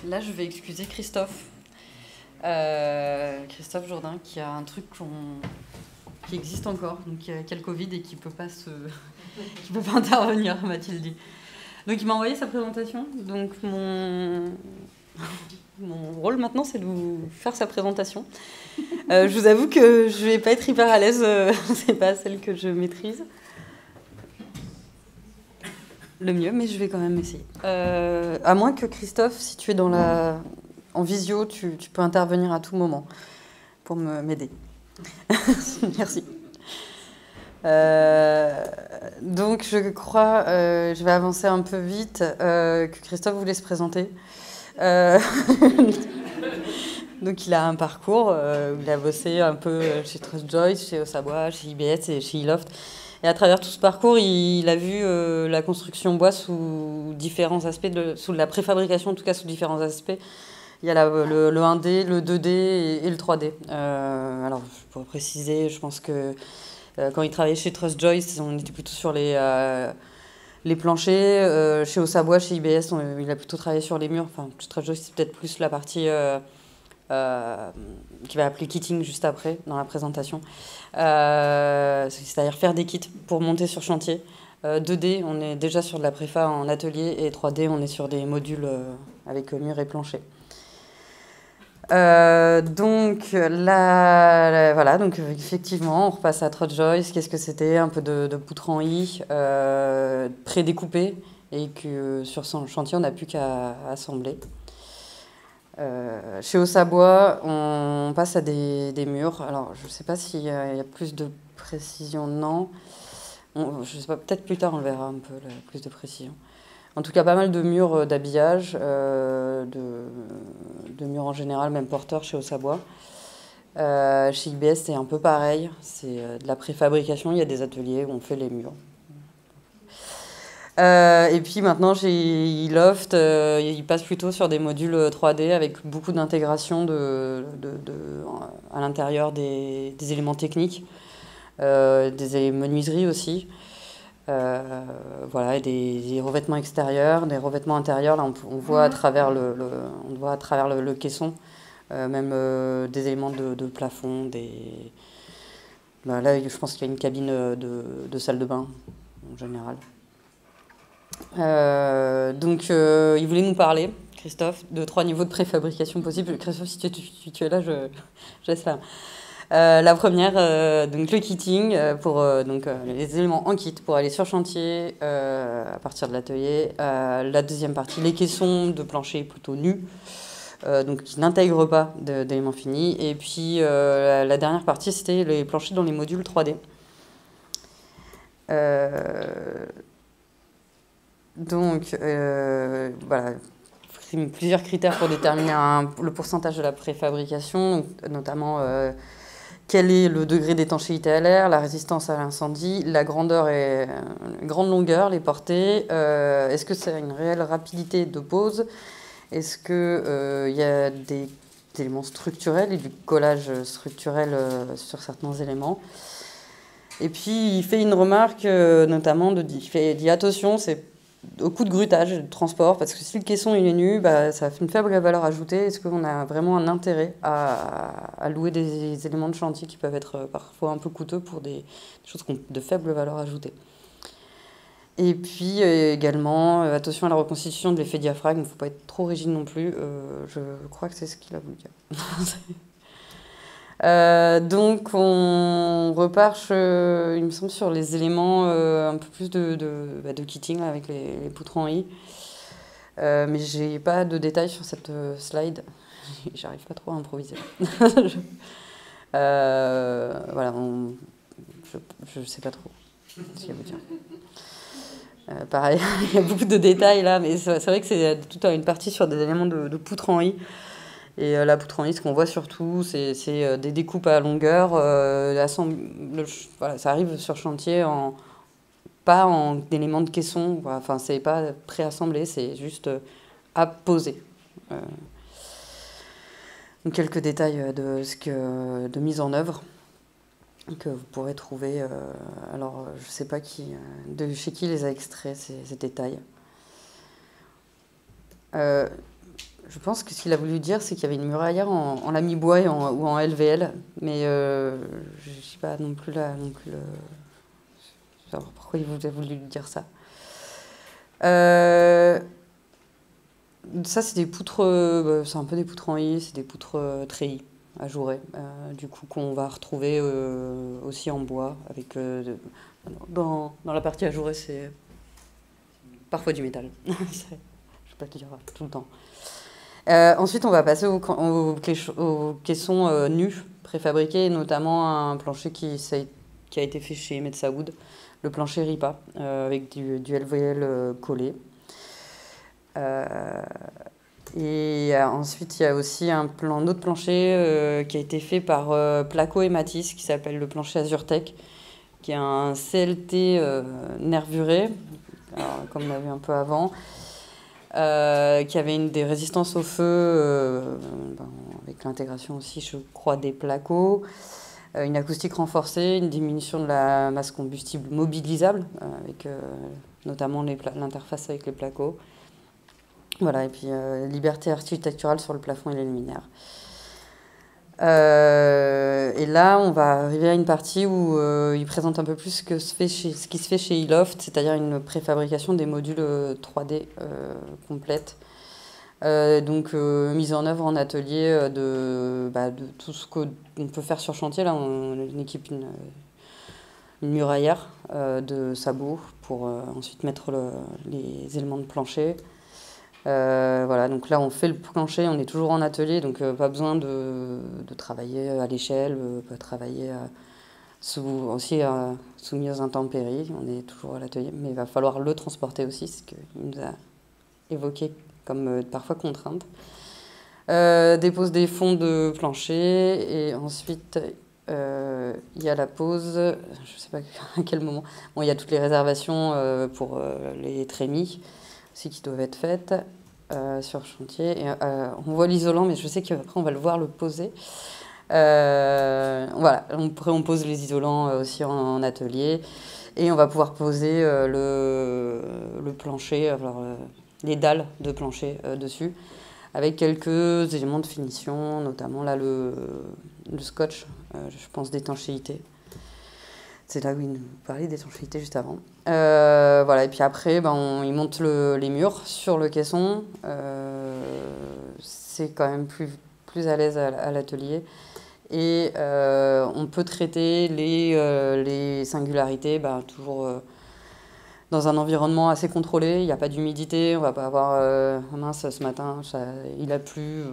Là, je vais excuser Christophe. Christophe Jourdain, qui a un truc qui existe encore, donc qui a le Covid et qui peut pas qui peut pas intervenir, m'a-t-il dit. Donc il m'a envoyé sa présentation. Donc mon rôle maintenant, c'est de vous faire sa présentation. Je vous avoue que je vais pas être hyper à l'aise, c'est pas celle que je maîtrise le mieux, mais je vais quand même essayer. À moins que Christophe, si tu es en visio, tu peux intervenir à tout moment pour m'aider. Merci. Donc je crois, je vais avancer un peu vite, que Christophe voulait se présenter. Donc il a un parcours où il a bossé un peu chez Trust Joyce, chez Ossabois, chez IBS et chez Eloft. Et à travers tout ce parcours, il a vu la construction bois sous différents aspects, sous la préfabrication en tout cas sous différents aspects. Il y a le 1D, le 2D et le 3D. Alors je pourrais préciser, je pense que quand il travaillait chez Trust Joyce, on était plutôt sur les planchers. Chez Ossabois, chez IBS, il a plutôt travaillé sur les murs. Enfin, Trust Joyce, c'est peut-être plus la partie qui va appeler kitting juste après dans la présentation. C'est-à-dire faire des kits pour monter sur chantier. 2D, on est déjà sur de la préfa en atelier, et 3D, on est sur des modules avec murs et planchers. Donc là, voilà, donc effectivement, on repasse à Trust Joyce. Qu'est-ce que c'était? Un peu de poutre en I, prédécoupé, et que sur son chantier, on n'a plus qu'à assembler. Chez Ossabois, on passe à des murs. Alors, je ne sais pas s'il y a plus de précision, non. Je ne sais pas, peut-être plus tard, on le verra un peu, plus de précision. En tout cas, pas mal de murs d'habillage, de murs en général, même porteurs chez Ossabois. Chez IBS, c'est un peu pareil. C'est de la préfabrication. Il y a des ateliers où on fait les murs. Et puis maintenant, chez Eloft, il passe plutôt sur des modules 3D avec beaucoup d'intégration à l'intérieur des éléments techniques, des menuiseries aussi. Voilà, et des revêtements extérieurs, des revêtements intérieurs. Là, on voit à travers le caisson, même des éléments de plafond. Là, je pense qu'il y a une cabine de salle de bain en général. Donc, il voulait nous parler, Christophe, de 3 niveaux de préfabrication possibles. Christophe, si tu es là, je laisse là. La première, donc le kitting, pour les éléments en kit pour aller sur chantier à partir de l'atelier. La deuxième partie, les caissons de plancher plutôt nus, donc qui n'intègrent pas d'éléments finis. Et puis la dernière partie, c'était les planchers dans les modules 3D. Donc, voilà, plusieurs critères pour déterminer le pourcentage de la préfabrication, notamment quel est le degré d'étanchéité à l'air, la résistance à l'incendie, la grandeur et grande longueur, les portées, est-ce que c'est une réelle rapidité de pose, est-ce qu'il y a des éléments structurels et du collage structurel sur certains éléments. Et puis il fait une remarque notamment, il dit attention, c'est au coût de grutage et de transport, parce que si le caisson il est nu, ça fait une faible valeur ajoutée. Est-ce qu'on a vraiment un intérêt à louer des éléments de chantier qui peuvent être parfois un peu coûteux pour des choses de faible valeur ajoutée. Et puis également, attention à la reconstitution de l'effet diaphragme, il ne faut pas être trop rigide non plus, je crois que c'est ce qu'il a voulu dire. Donc on repart, il me semble, sur les éléments un peu plus de kitting là, avec les poutres en I. Mais j'ai pas de détails sur cette slide. J'arrive pas trop à improviser. Voilà, je sais pas trop ce qu'il y a à vous dire. Pareil, il y a beaucoup de détails là, mais c'est vrai que c'est toute une partie sur des éléments de poutre en I. Et la poutre en I, ce qu'on voit surtout, c'est des découpes à longueur. Voilà, ça arrive sur chantier pas en éléments de caisson. Voilà, enfin, c'est pas préassemblé, c'est juste à poser. Donc quelques détails de mise en œuvre que vous pourrez trouver. Alors, je sais pas chez qui les a extraits ces détails. Je pense que ce qu'il a voulu dire, c'est qu'il y avait une muraillère en lami bois ou en LVL, mais je ne sais pas non plus là, genre, pourquoi il a voulu dire ça. Ça, c'est des poutres, c'est un peu des poutres en I, c'est des poutres treillis à jouer, du coup qu'on va retrouver aussi en bois, avec dans la partie à jouer, c'est parfois du métal. Je ne vais pas te dire tout le temps. Ensuite, on va passer aux caissons nus, préfabriqués, notamment un plancher qui a été fait chez Metsawood, le plancher Ripa, avec du LVL collé. Et ensuite, il y a aussi un autre plancher qui a été fait par Placo et Matisse, qui s'appelle le plancher Azurtech, qui est un CLT nervuré, alors, comme on a vu un peu avant, qui avait des résistances au feu, avec l'intégration aussi, je crois, des placos, une acoustique renforcée, une diminution de la masse combustible mobilisable, avec notamment l'interface avec les placos. Voilà, et puis liberté architecturale sur le plafond et les luminaires. Et là, on va arriver à une partie où il présente un peu plus ce qui se fait chez eLoft, c'est-à-dire une préfabrication des modules 3D complète. Donc, mise en œuvre en atelier de tout ce qu'on peut faire sur chantier. Là, on équipe une muraillère de sabots pour ensuite mettre les éléments de plancher. Voilà, donc là on fait le plancher, on est toujours en atelier, donc pas besoin de travailler à l'échelle, pas travailler soumis aux intempéries, on est toujours à l'atelier, mais il va falloir le transporter aussi, ce qu'il nous a évoqué comme parfois contrainte. Dépose des fonds de plancher, et ensuite il y a la pose, je ne sais pas à quel moment, bon, il y a toutes les réservations pour les trémies aussi qui doivent être faites sur chantier. Et, on voit l'isolant, mais je sais qu'après on va le voir le poser. Voilà, après on pose les isolants aussi en atelier, et on va pouvoir poser le plancher, alors, les dalles de plancher dessus, avec quelques éléments de finition, notamment là le scotch, je pense d'étanchéité. C'est là où il nous parlait d'étanchéité juste avant. Voilà, et puis après, il monte les murs sur le caisson. C'est quand même plus à l'aise à l'atelier. Et on peut traiter les singularités toujours dans un environnement assez contrôlé. Il n'y a pas d'humidité, on ne va pas avoir mince, ce matin, il a plu.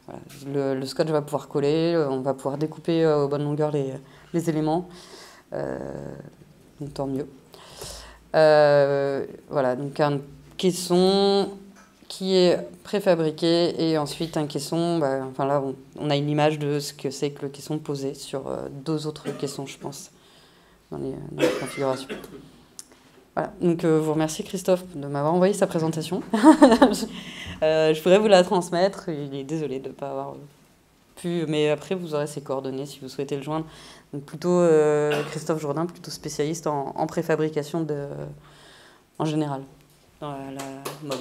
Voilà. Le scotch va pouvoir coller, on va pouvoir découper aux bonnes longueurs les éléments. Donc tant mieux. Voilà, donc un caisson qui est préfabriqué, et ensuite un caisson, enfin là on a une image de ce que c'est que le caisson posé sur deux autres caissons, je pense, dans les configurations. Voilà, donc je vous remercie Christophe de m'avoir envoyé sa présentation. Je pourrais vous la transmettre, il est désolé de ne pas avoir pu, mais après vous aurez ses coordonnées si vous souhaitez le joindre. Donc plutôt Christophe Jourdain, plutôt spécialiste en préfabrication en général, dans la mode.